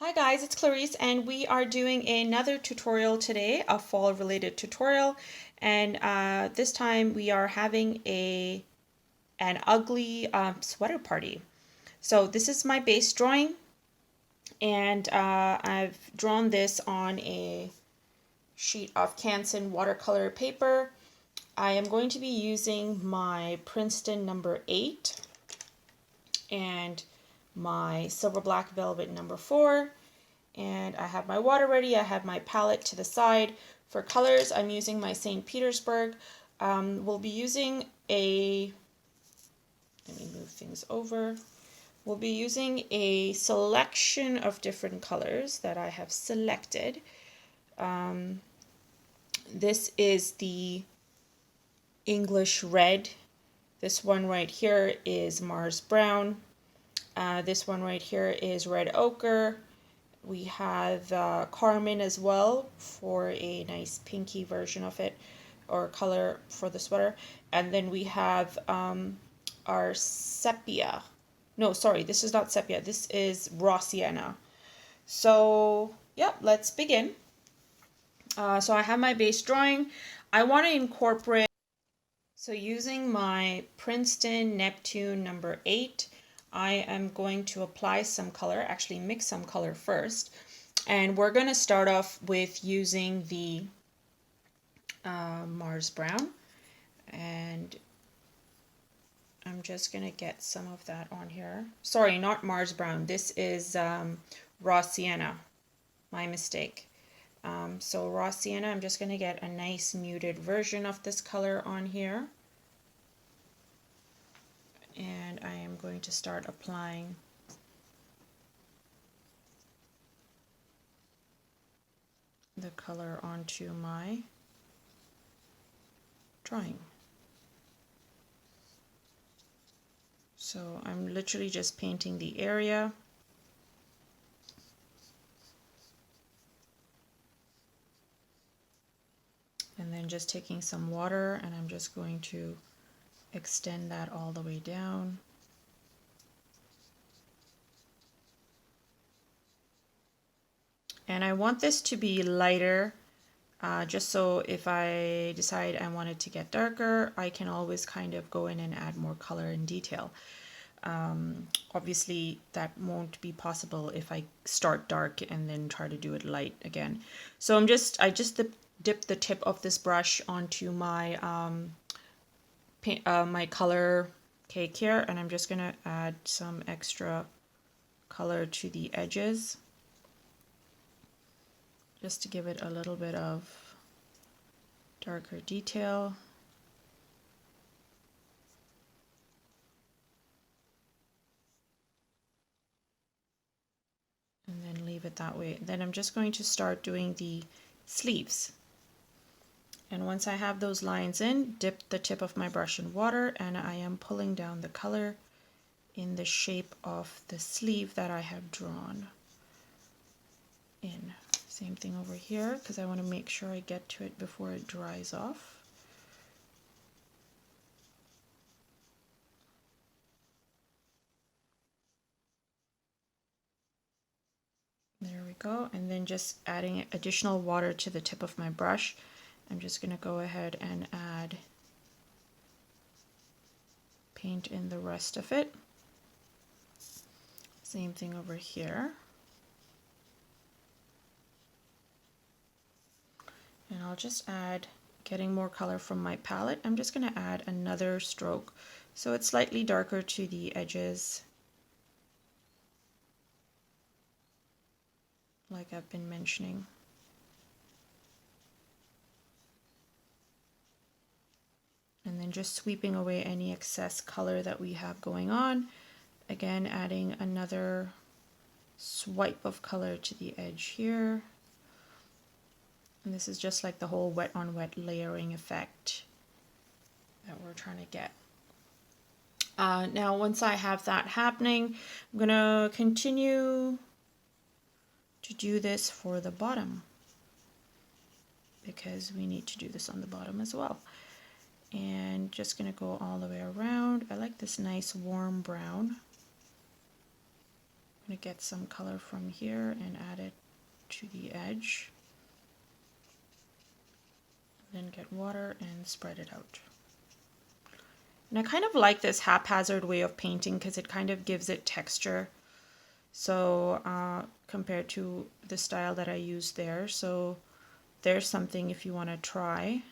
Hi guys, it's Clarice and we are doing another tutorial today, a fall related tutorial, and this time we are having an ugly sweater party. So this is my base drawing, and I've drawn this on a sheet of Canson watercolor paper. I am going to be using my Princeton number 8 and my silver black velvet number 4. And I have my water ready. I have my palette to the side. For colors, I'm using my St. Petersburg. We'll be using let me move things over. We'll be using a selection of different colors that I have selected. This is the English red. This one right here is Mars brown. This one right here is red ochre. We have carmine as well for a nice pinky version of it, or color for the sweater. And then we have our sepia. No, sorry, this is not sepia. This is raw sienna. So, yeah, let's begin. So I have my base drawing. I want to incorporate, so using my Princeton Neptune number 8, I am going to apply some color, actually mix some color first. And we're going to start off with using the Mars brown. And I'm just going to get some of that on here. Sorry, not Mars brown. This is raw sienna. My mistake. So raw sienna, I'm just going to get a nice muted version of this color on here. And I am going to start applying the color onto my drawing. So I'm literally just painting the area. And then just taking some water, and I'm just going to extend that all the way down. And I want this to be lighter, just so if I decide I want it to get darker, I can always kind of go in and add more color and detail. Obviously that won't be possible if I start dark and then try to do it light again. So I just dip the tip of this brush onto my my color cake here, and I'm just gonna add some extra color to the edges just to give it a little bit of darker detail. And then leave it that way. Then I'm just going to start doing the sleeves. And once I have those lines in, dip the tip of my brush in water, and I am pulling down the color in the shape of the sleeve that I have drawn in. Same thing over here, because I want to make sure I get to it before it dries off. There we go. And then just adding additional water to the tip of my brush. I'm just going to go ahead and add paint in the rest of it. Same thing over here. And I'll just add, getting more color from my palette, I'm just going to add another stroke so it's slightly darker to the edges, like I've been mentioning. And then just sweeping away any excess color that we have going on. Again, adding another swipe of color to the edge here. And this is just like the whole wet on wet layering effect that we're trying to get. Now, once I have that happening, I'm going to continue to do this for the bottom, because we need to do this on the bottom as well. And just going to go all the way around. I like this nice warm brown. I'm going to get some color from here and add it to the edge. Then get water and spread it out. And I kind of like this haphazard way of painting because it kind of gives it texture. So compared to the style that I used there. So there's something if you want to try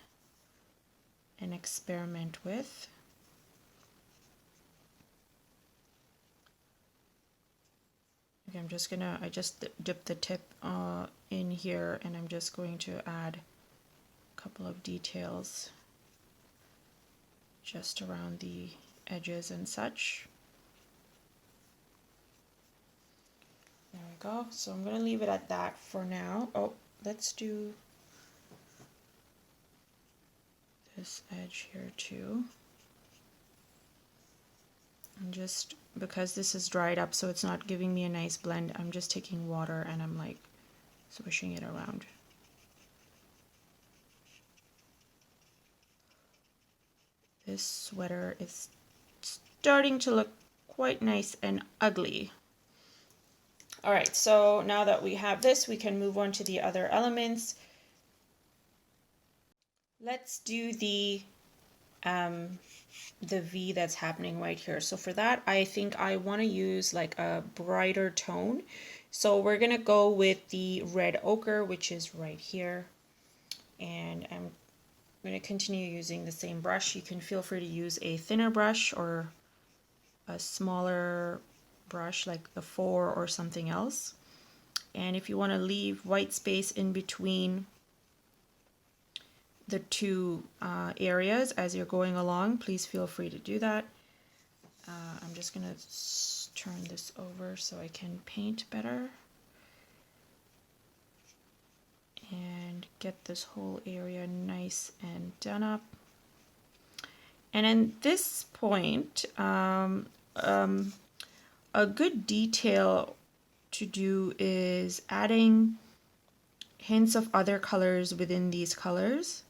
and experiment with. Okay, I just dipped the tip in here, and I'm just going to add a couple of details just around the edges and such. There we go. So I'm going to leave it at that for now. Oh, let's do this edge here too. And just because this is dried up, so it's not giving me a nice blend, I'm just taking water and I'm like swishing it around. This sweater is starting to look quite nice and ugly. All right, so now that we have this, we can move on to the other elements. Let's do the V that's happening right here. So for that, I think I want to use like a brighter tone. So we're going to go with the red ochre, which is right here. And I'm going to continue using the same brush. You can feel free to use a thinner brush or a smaller brush like the 4 or something else. And if you want to leave white space in between the two areas as you're going along, please feel free to do that. I'm just going to turn this over so I can paint better and get this whole area nice and done up. And at this point, a good detail to do is adding hints of other colors within these colors.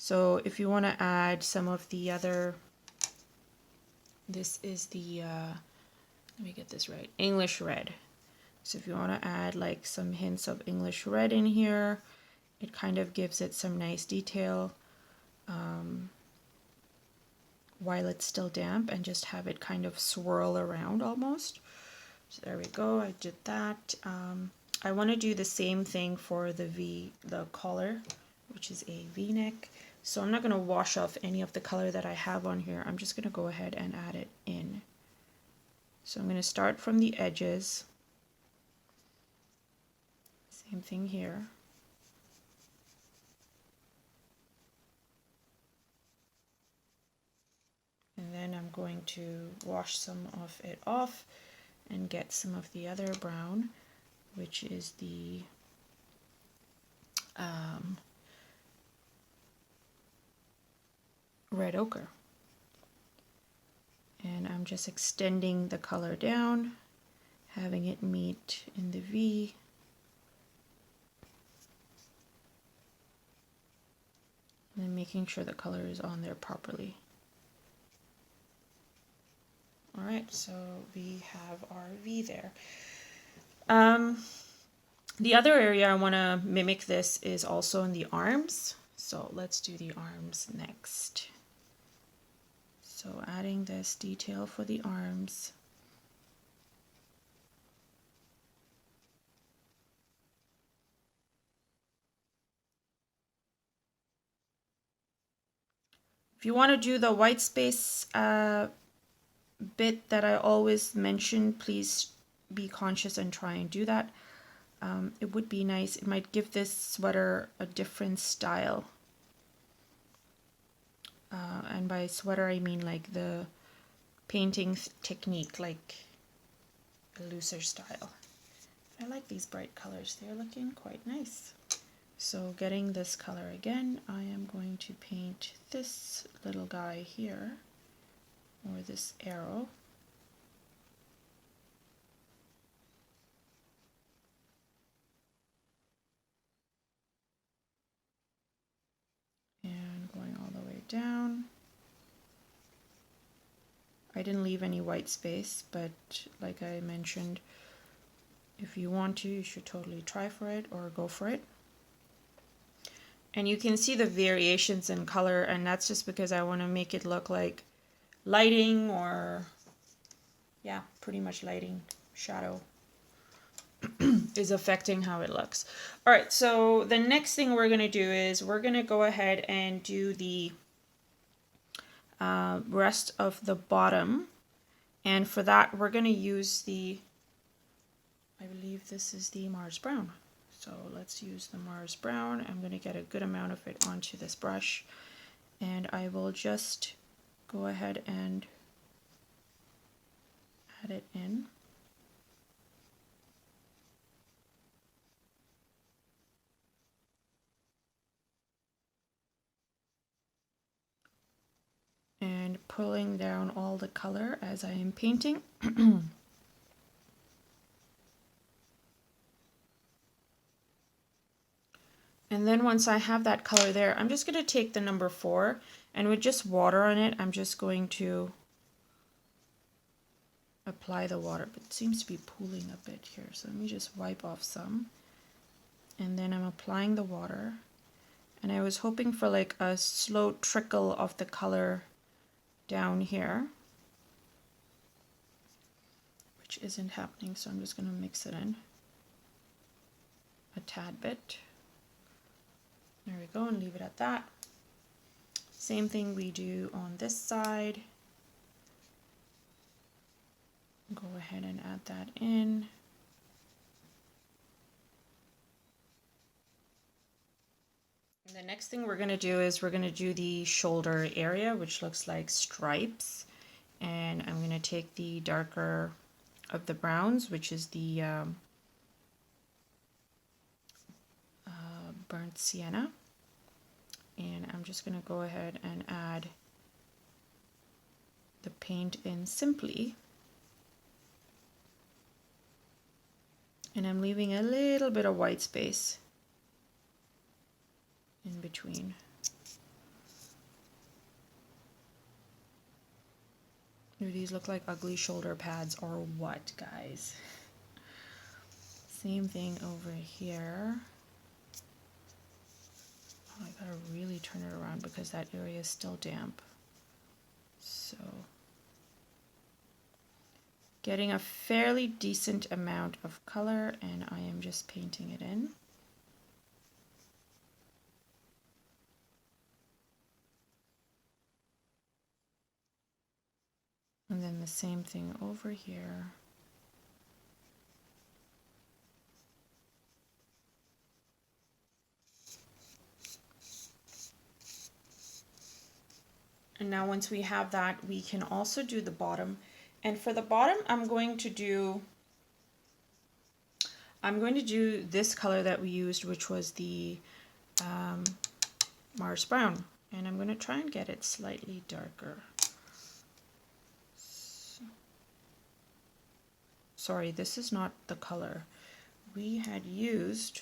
So if you want to add some of the other, this is the, let me get this right, English red. So if you want to add like some hints of English red in here, it kind of gives it some nice detail while it's still damp, and just have it kind of swirl around almost. So there we go, I did that. I want to do the same thing for the collar, which is a V-neck. So I'm not going to wash off any of the color that I have on here. I'm just going to go ahead and add it in. So I'm going to start from the edges. Same thing here. And then I'm going to wash some of it off and get some of the other brown, which is the red ochre. And I'm just extending the color down, having it meet in the V. And then making sure the color is on there properly. All right, so we have our V there. The other area I want to mimic this is also in the arms. So let's do the arms next. So adding this detail for the arms. If you want to do the white space bit that I always mention, please be conscious and try and do that. It would be nice. It might give this sweater a different style. And by sweater, I mean like the painting technique, like a looser style. I like these bright colors. They're looking quite nice. So getting this color again, I am going to paint this little guy here, or this arrow. And going all the way down. I didn't leave any white space, but like I mentioned, If you want to, you should totally try for it or go for it. And you can see the variations in color, and that's just because I want to make it look like lighting, or yeah, pretty much lighting, shadow is affecting how it looks. All right, so the next thing we're going to do is we're going to go ahead and do the rest of the bottom. And for that, we're going to use the, I believe this is the Mars Brown. So let's use the Mars Brown. I'm going to get a good amount of it onto this brush. And I will just go ahead and add it in. And pulling down all the color as I am painting. And then once I have that color there, I'm just going to take the number 4, and with just water on it, I'm just going to apply the water. But it seems to be pooling a bit here, so let me just wipe off some. And then I'm applying the water. And I was hoping for like a slow trickle of the color down here, which isn't happening, so I'm just going to mix it in a tad bit. There we go, and leave it at that. Same thing we do on this side. Go ahead and add that in. And the next thing we're going to do is we're going to do the shoulder area, which looks like stripes. And I'm going to take the darker of the browns, which is the burnt sienna. And I'm just going to go ahead and add the paint in simply. And I'm leaving a little bit of white space in between. Do these look like ugly shoulder pads or what, guys? Same thing over here. Oh, I gotta really turn it around because that area is still damp. So, getting a fairly decent amount of color, and I am just painting it in. And then the same thing over here. And now once we have that, we can also do the bottom. And for the bottom, I'm going to do this color that we used, which was the Mars Brown. And I'm going to try and get it slightly darker. So, sorry, this is not the color. We had used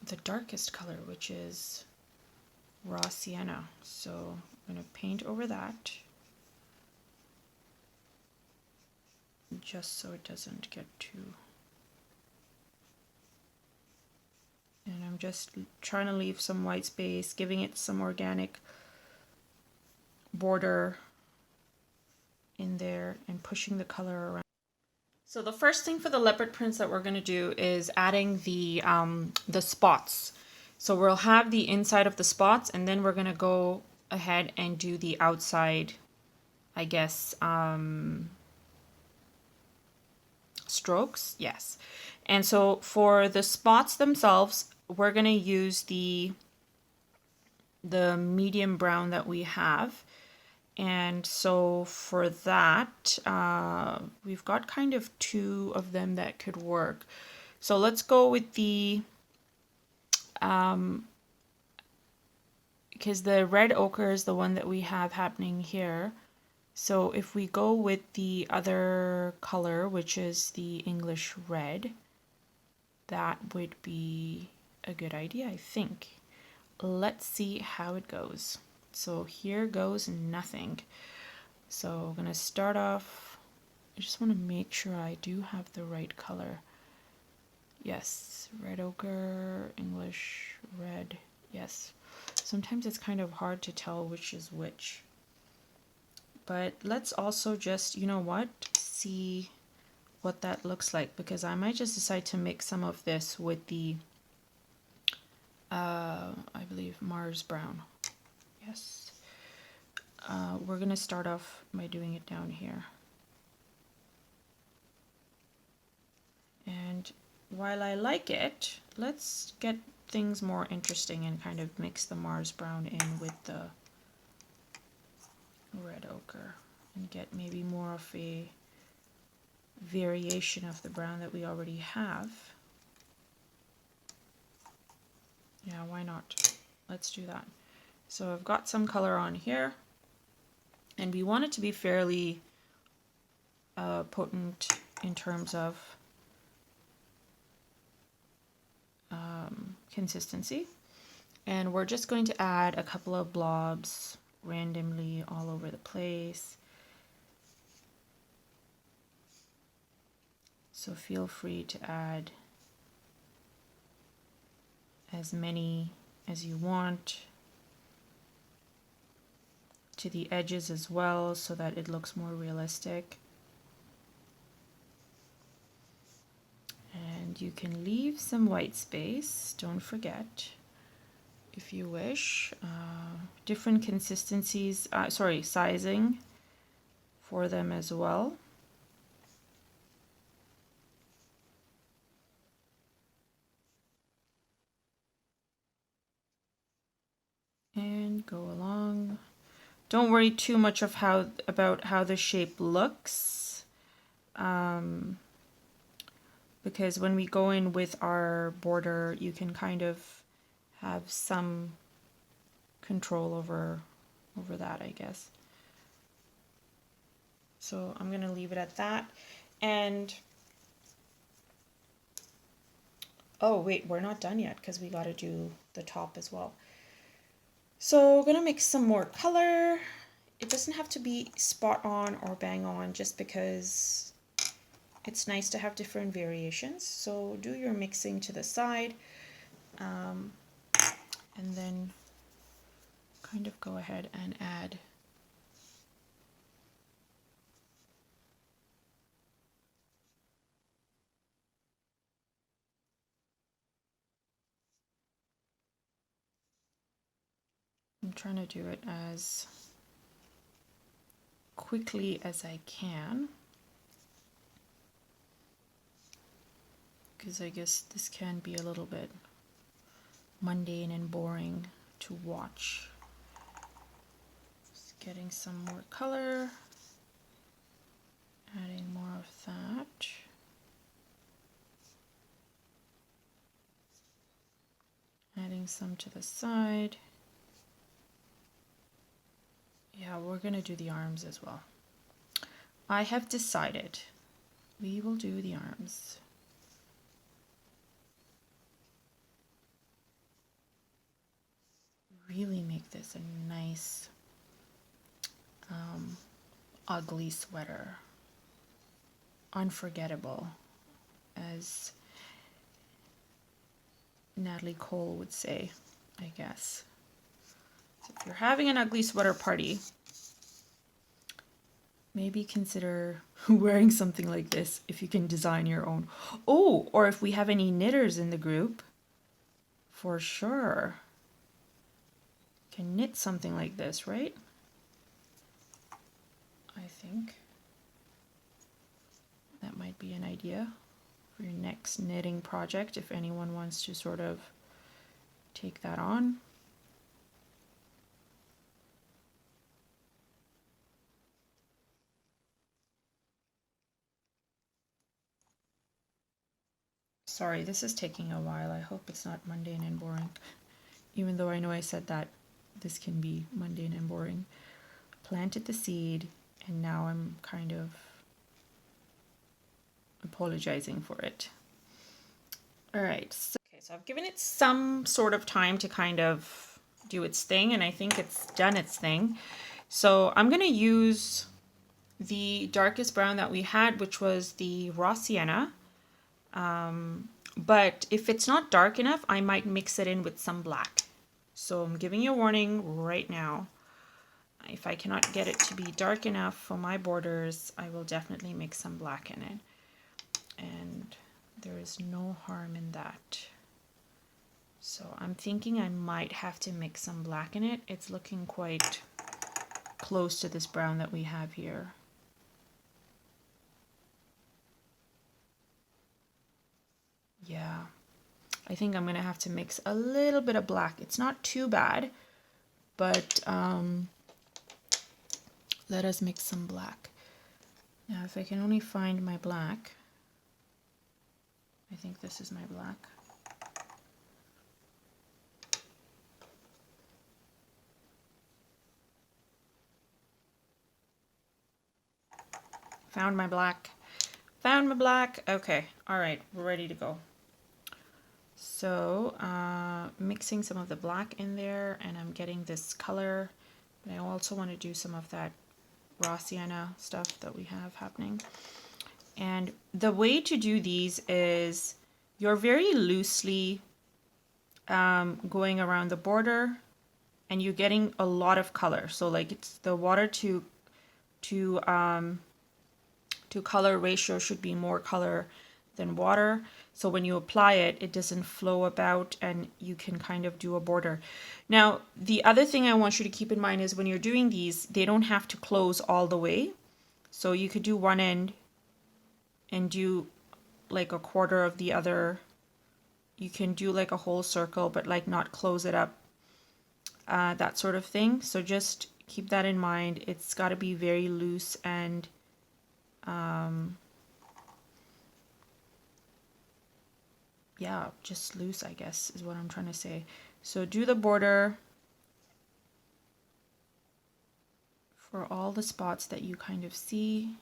the darkest color, which is raw sienna. So I'm going to paint over that just so it doesn't get too, and I'm just trying to leave some white space, giving it some organic border in there and pushing the color around. So the first thing for the leopard prints that we're going to do is adding the spots. So we'll have the inside of the spots, and then we're going to go ahead and do the outside, I guess, strokes. Yes. And so for the spots themselves, we're going to use the medium brown that we have. And so for that, we've got kind of 2 of them that could work. So let's go with the because the red ochre is the one that we have happening here. So if we go with the other color, which is the English red, that would be a good idea, I think. Let's see how it goes. So here goes nothing. So I'm going to start off I just want to make sure I do have the right color. Yes, red ochre, English red, yes. Sometimes it's kind of hard to tell which is which. But let's also just, you know what, see what that looks like, because I might just decide to mix some of this with the, I believe, Mars brown. Yes. We're going to start off by doing it down here. And while I like it, let's get things more interesting and kind of mix the Mars brown in with the red ochre and get maybe more of a variation of the brown that we already have. Yeah, why not? Let's do that. So I've got some color on here, and we want it to be fairly potent in terms of consistency. And we're just going to add a couple of blobs randomly all over the place. So feel free to add as many as you want to the edges as well, so that it looks more realistic. And you can leave some white space, don't forget, if you wish. Different consistencies, sizing for them as well. And go along. Don't worry too much about how the shape looks, because when we go in with our border, you can kind of have some control over that, I guess. So I'm going to leave it at that. And oh wait, we're not done yet, because we got to do the top as well. So we're going to mix some more color. It doesn't have to be spot on or bang on, just because it's nice to have different variations. So do your mixing to the side, and then kind of go ahead and add I'm trying to do it as quickly as I can, because I guess this can be a little bit mundane and boring to watch. Just getting some more color, adding more of that. Adding some to the side. Yeah, we're going to do the arms as well. I have decided we will do the arms. Really make this a nice, ugly sweater. Unforgettable, as Natalie Cole would say, I guess. So if you're having an ugly sweater party, maybe consider wearing something like this if you can design your own. Oh, or if we have any knitters in the group, for sure. Can knit something like this, right? I think that might be an idea for your next knitting project, if anyone wants to sort of take that on. Sorry, this is taking a while. I hope it's not mundane and boring. Even though I know I said that this can be mundane and boring. Planted the seed, and now I'm kind of apologizing for it. All right. So I've given it some sort of time to kind of do its thing, and I think it's done its thing. So I'm going to use the darkest brown that we had, which was the raw sienna. But if it's not dark enough, I might mix it in with some black. So I'm giving you a warning right now. If I cannot get it to be dark enough for my borders, I will definitely mix some black in it. And there is no harm in that. So I'm thinking I might have to mix some black in it. It's looking quite close to this brown that we have here. Yeah, I think I'm gonna have to mix a little bit of black. It's not too bad, but let us mix some black. Now, if I can only find my black, I think this is my black. Found my black. Found my black. Okay, all right, we're ready to go. So mixing some of the black in there, and I'm getting this color, but I also want to do some of that raw sienna stuff that we have happening. And the way to do these is you're very loosely going around the border, and you're getting a lot of color. So like it's the water to color ratio should be more color than water. So when you apply it, it doesn't flow about, and you can kind of do a border. Now, the other thing I want you to keep in mind is when you're doing these, they don't have to close all the way. So you could do one end and do like a quarter of the other. You can do like a whole circle, but like not close it up, that sort of thing. So just keep that in mind. It's got to be very loose and yeah, just loose, I guess, is what I'm trying to say. So do the border for all the spots that you kind of see.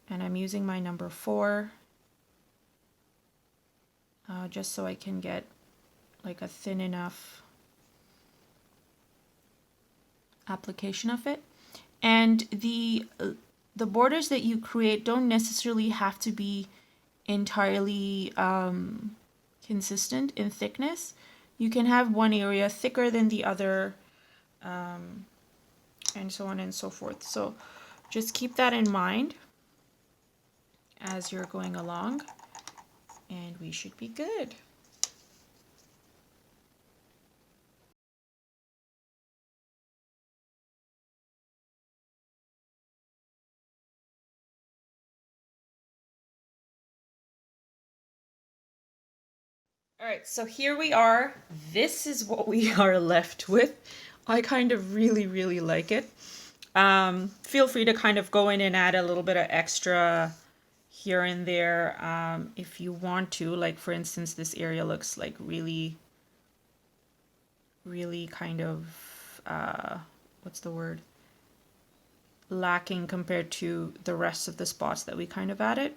And I'm using my number 4 just so I can get like a thin enough application of it. And the borders that you create don't necessarily have to be entirely consistent in thickness. You can have one area thicker than the other, and so on and so forth. So just keep that in mind as you're going along, and we should be good. All right, so here we are. This is what we are left with. I kind of really like it. Feel free to kind of go in and add a little bit of extra here and there if you want to. Like for instance, this area looks like really kind of, what's the word? Lacking compared to the rest of the spots that we kind of added.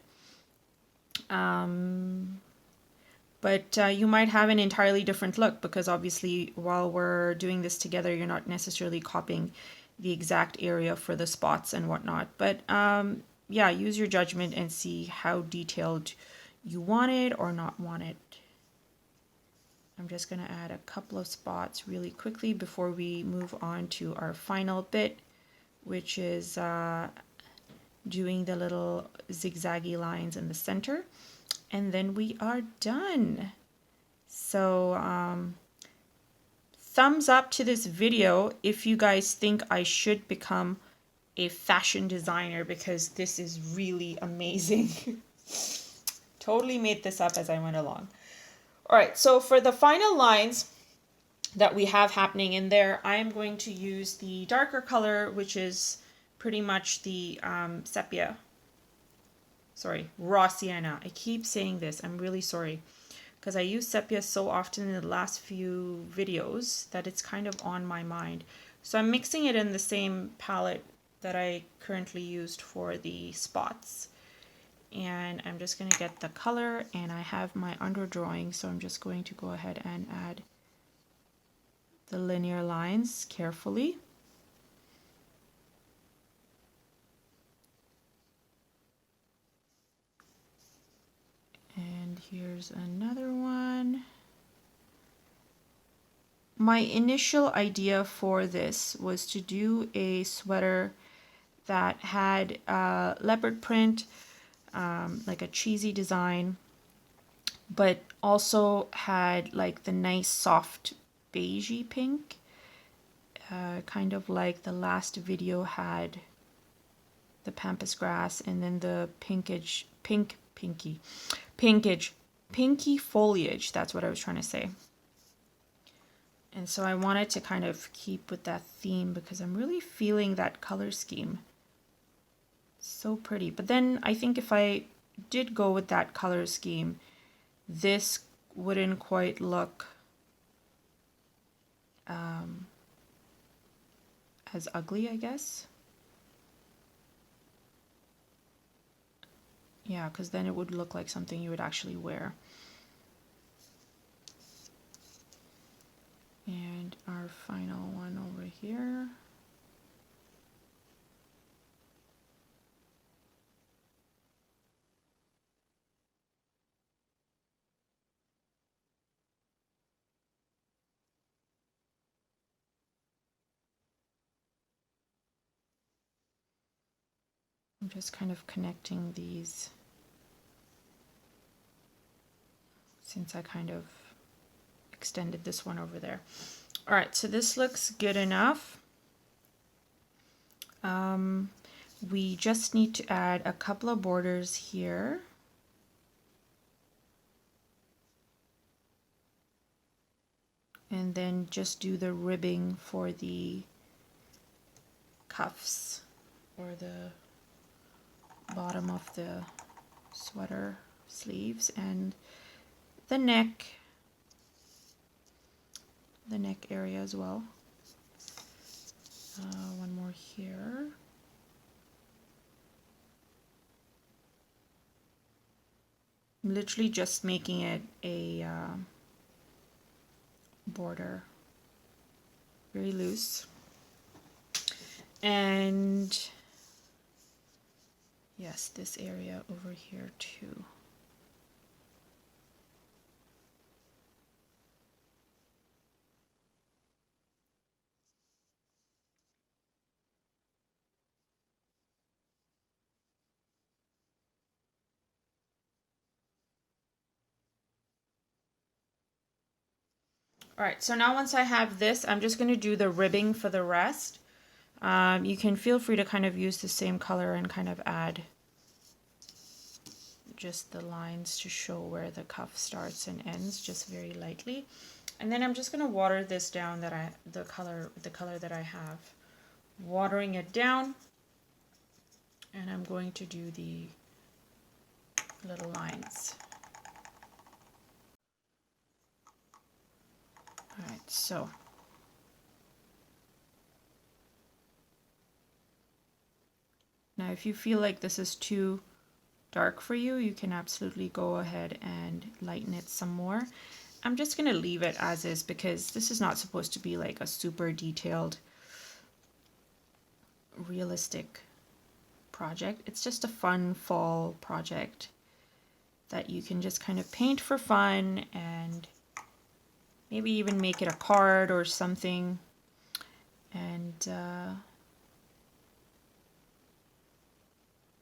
But you might have an entirely different look because obviously while we're doing this together, you're not necessarily copying the exact area for the spots and whatnot. But yeah, use your judgment and see how detailed you want it or not want it. I'm just going to add a couple of spots really quickly before we move on to our final bit, which is doing the little zigzaggy lines in the center. And then we are done. So thumbs up to this video if you guys think I should become a fashion designer, because this is really amazing. Totally made this up as I went along. All right, so for the final lines that we have happening in there, I am going to use the darker color, which is pretty much the raw sienna. I keep saying this, I'm really sorry, because I use sepia so often in the last few videos that it's kind of on my mind. So I'm mixing it in the same palette that I currently used for the spots. And I'm just going to get the color, and I have my underdrawing, so I'm just going to go ahead and add the linear lines carefully. Here's another one. My initial idea for this was to do a sweater that had leopard print, like a cheesy design, but also had like the nice soft beigey pink, kind of like the last video had the pampas grass, and then the pinky foliage. That's what I was trying to say. And so I wanted to kind of keep with that theme because I'm really feeling that color scheme. So pretty. But then I think if I did go with that color scheme, this wouldn't quite look as ugly, I guess. Yeah, because then it would look like something you would actually wear. And our final one over here. I'm just kind of connecting these since I kind of extended this one over there. All right, so this looks good enough. We just need to add a couple of borders here. And then just do the ribbing for the cuffs or the bottom of the sweater sleeves and the neck area as well. One more here. I'm literally just making it a border, very loose. And yes, this area over here too. All right, so now once I have this, I'm just going to do the ribbing for the rest. You can feel free to kind of use the same color and kind of add just the lines to show where the cuff starts and ends, just very lightly. And then I'm just going to water this down, the color that I have. Watering it down, and I'm going to do the little lines. All right, so now if you feel like this is too dark for you, you can absolutely go ahead and lighten it some more. I'm just going to leave it as is because this is not supposed to be like a super detailed, realistic project. It's just a fun fall project that you can just kind of paint for fun and maybe even make it a card or something. And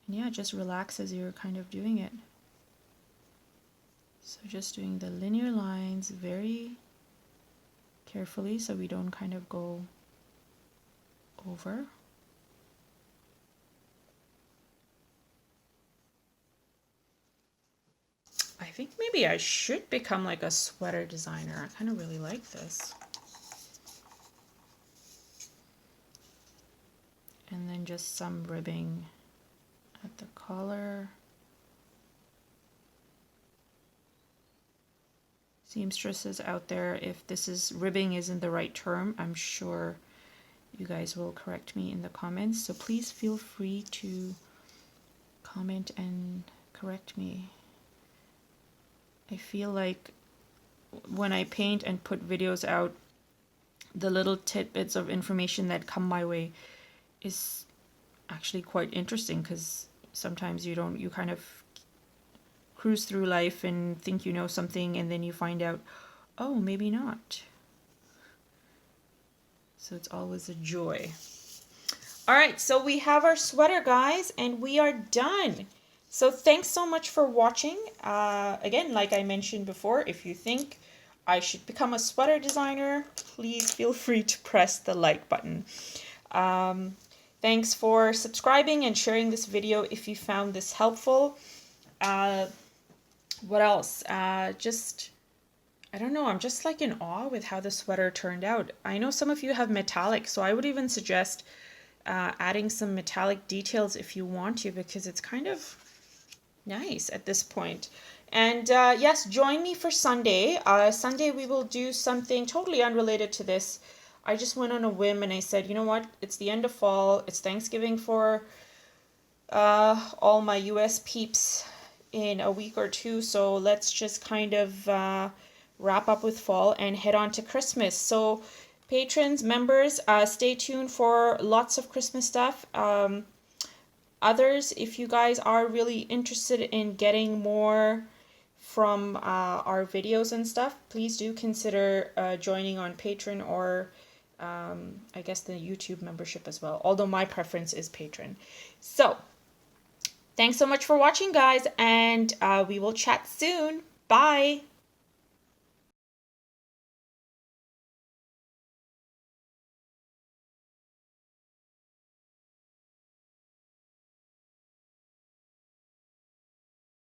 yeah, just relax as you're kind of doing it. So just doing the linear lines very carefully so we don't kind of go over. I think maybe I should become like a sweater designer. I kind of really like this. And then just some ribbing at the collar. Seamstresses out there, if this is ribbing isn't the right term, I'm sure you guys will correct me in the comments. So please feel free to comment and correct me. I feel like when I paint and put videos out, the little tidbits of information that come my way is actually quite interesting because sometimes you kind of cruise through life and think you know something, and then you find out, oh, maybe not. So it's always a joy. All right, so we have our sweater, guys, and we are done. So thanks so much for watching. Again, like I mentioned before, if you think I should become a sweater designer, please feel free to press the like button. Thanks for subscribing and sharing this video if you found this helpful. What else? I don't know, I'm just like in awe with how the sweater turned out. I know some of you have metallic, so I would even suggest adding some metallic details if you want to, because it's kind of nice at this point. And yes, join me for Sunday. Sunday we will do something totally unrelated to this. I just went on a whim and I said, you know what, it's the end of fall, it's Thanksgiving for all my US peeps in a week or two, so let's just kind of wrap up with fall and head on to Christmas. So patrons, members, stay tuned for lots of Christmas stuff. Others, if you guys are really interested in getting more from our videos and stuff, please do consider joining on Patreon or I guess the YouTube membership as well, although my preference is Patreon. So thanks so much for watching, guys, and we will chat soon. Bye.